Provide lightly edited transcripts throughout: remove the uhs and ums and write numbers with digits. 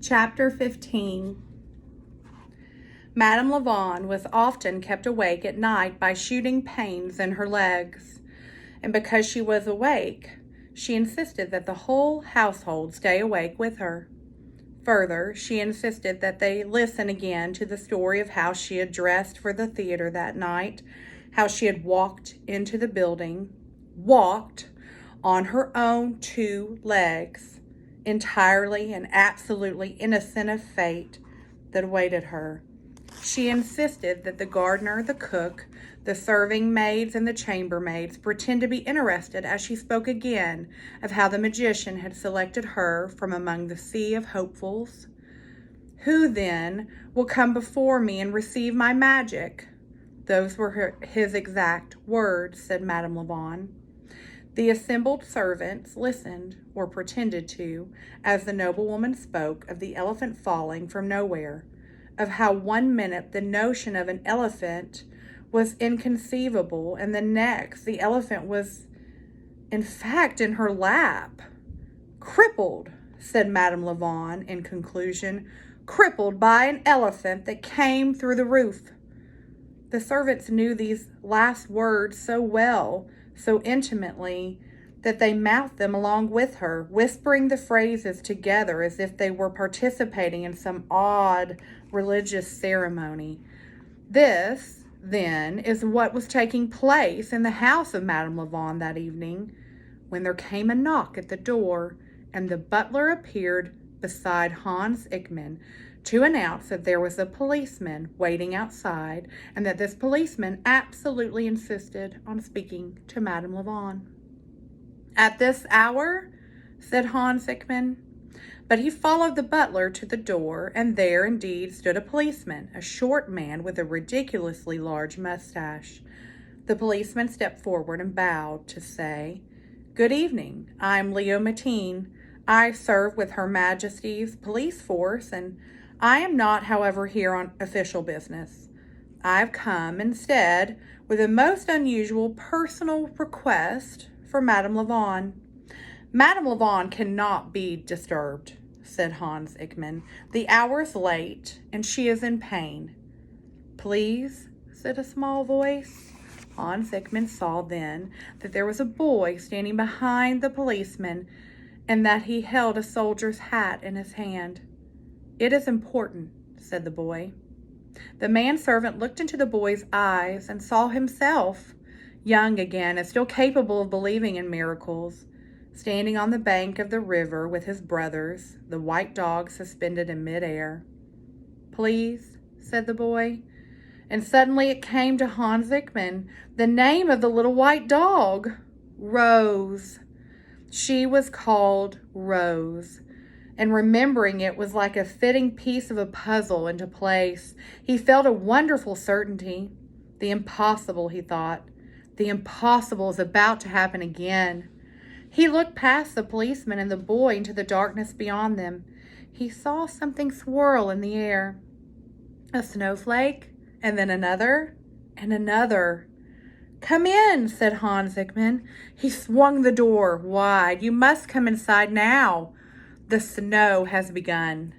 Chapter 15. Madame Lavon was often kept awake at night by shooting pains in her legs, and because she was awake, she insisted that the whole household stay awake with her. Further, she insisted that they listen again to the story of how she had dressed for the theater that night, how she had walked into the building, walked on her own 2 legs, entirely and absolutely innocent of fate that awaited her. She insisted that the gardener, the cook, the serving maids, and the chambermaids pretend to be interested as she spoke again of how the magician had selected her from among the sea of hopefuls. "Who, then, will come before me and receive my magic?" Those were his exact words, said Madame Lavon. The assembled servants listened, or pretended to, as the noblewoman spoke of the elephant falling from nowhere, of how one minute the notion of an elephant was inconceivable, and the next the elephant was, in fact, in her lap. "Crippled," said Madame Lavon in conclusion, "crippled by an elephant that came through the roof." The servants knew these last words so well, so intimately, that they mouthed them along with her, whispering the phrases together as if they were participating in some odd religious ceremony. This, then, is what was taking place in the house of Madame Lavon that evening, when there came a knock at the door, and the butler appeared beside Hans Ickman to announce that there was a policeman waiting outside, and that this policeman absolutely insisted on speaking to Madame Lavon. "At this hour?" said Hans Ickman. But he followed the butler to the door, and there indeed stood a policeman, a short man with a ridiculously large mustache. The policeman stepped forward and bowed to say, "Good evening. I'm Leo Mateen. I serve with Her Majesty's police force, and I am not, however, here on official business. I've come instead with a most unusual personal request for Madame Lavon." "Madame Lavon cannot be disturbed," said Hans Ickman. "The hour's late, and she is in pain." "Please," said a small voice. Hans Ickman saw then that there was a boy standing behind the policeman, and that he held a soldier's hat in his hand. "It is important," said the boy. The manservant looked into the boy's eyes and saw himself, young again and still capable of believing in miracles, standing on the bank of the river with his brothers, the white dog suspended in midair. "Please," said the boy. And suddenly it came to Hans Ickman, the name of the little white dog, Rose. She was called Rose, and remembering it was like a fitting piece of a puzzle into place. He felt a wonderful certainty. The impossible, he thought. The impossible is about to happen again. He looked past the policeman and the boy into the darkness beyond them. He saw something swirl in the air. A snowflake, and then another, and another. "Come in," said Hans Ickman. He swung the door wide. "You must come inside now. The snow has begun."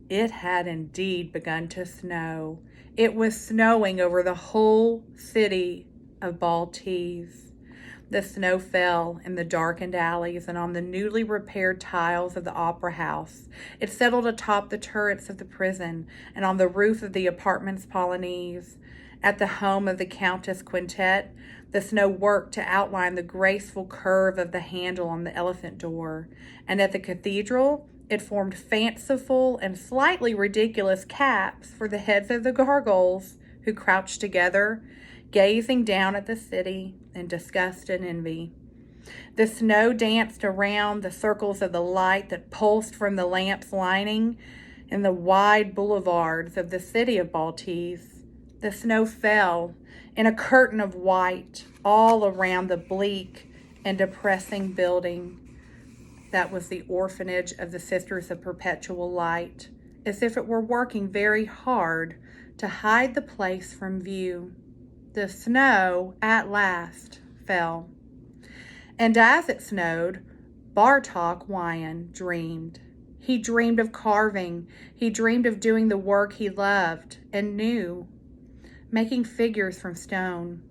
It had indeed begun to snow. It was snowing over the whole city of Baltese. The snow fell in the darkened alleys and on the newly repaired tiles of the opera house. It settled atop the turrets of the prison and on the roof of the apartments Polonaise. At the home of the Countess Quintet, the snow worked to outline the graceful curve of the handle on the elephant door, and at the cathedral, it formed fanciful and slightly ridiculous caps for the heads of the gargoyles, who crouched together, gazing down at the city in disgust and envy. The snow danced around the circles of the light that pulsed from the lamps lining in the wide boulevards of the city of Baltese. The snow fell in a curtain of white all around the bleak and depressing building that was the orphanage of the Sisters of Perpetual Light, as if it were working very hard to hide the place from view. The snow at last fell. And as it snowed, Bartok Wyan dreamed. He dreamed of carving. He dreamed of doing the work he loved and knew, making figures from stone.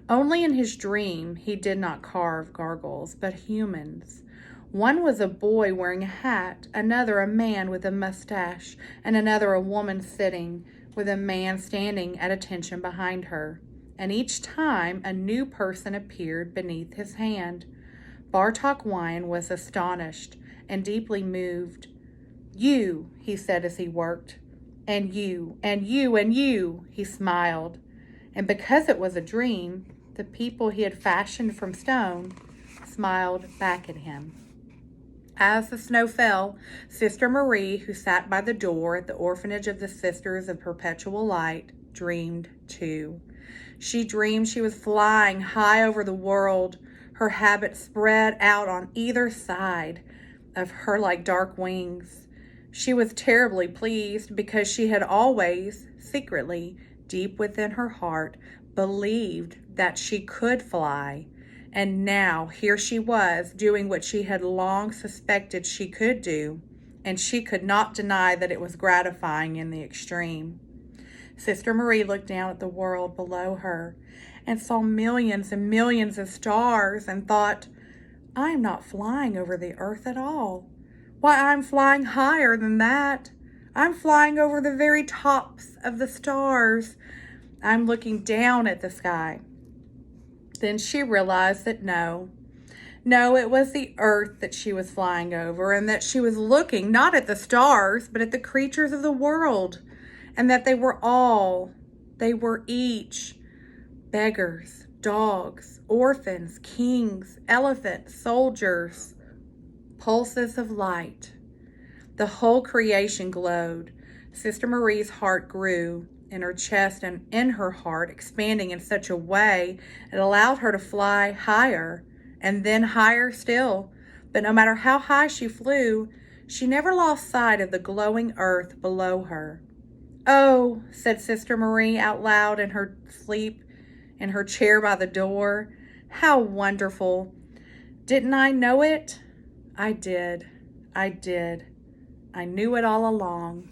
Only in his dream he did not carve gargoyles, but humans. One was a boy wearing a hat, another a man with a mustache, and another a woman sitting, with a man standing at attention behind her. And each time a new person appeared beneath his hand. Bartok Wine was astonished and deeply moved. "You," he said as he worked, "and you, and you, and you," he smiled. And because it was a dream, the people he had fashioned from stone smiled back at him. As the snow fell, Sister Marie, who sat by the door at the orphanage of the Sisters of Perpetual Light, dreamed too. She dreamed she was flying high over the world, her habit spread out on either side of her like dark wings. She was terribly pleased because she had always, secretly, deep within her heart, believed that she could fly. And now here she was doing what she had long suspected she could do, and she could not deny that it was gratifying in the extreme. Sister Marie looked down at the world below her and saw millions and millions of stars and thought, "I am not flying over the earth at all. Why, I'm flying higher than that. I'm flying over the very tops of the stars. I'm looking down at the sky." Then she realized that no, it was the earth that she was flying over, and that she was looking not at the stars, but at the creatures of the world, and that they were each beggars, dogs, orphans, kings, elephants, soldiers, pulses of light. The whole creation glowed. Sister Marie's heart grew in her chest and in her heart, expanding in such a way it allowed her to fly higher and then higher still. But no matter how high she flew, she never lost sight of the glowing earth below her. "Oh," said Sister Marie out loud in her sleep, in her chair by the door, "how wonderful. Didn't I know it? I did. I knew it all along."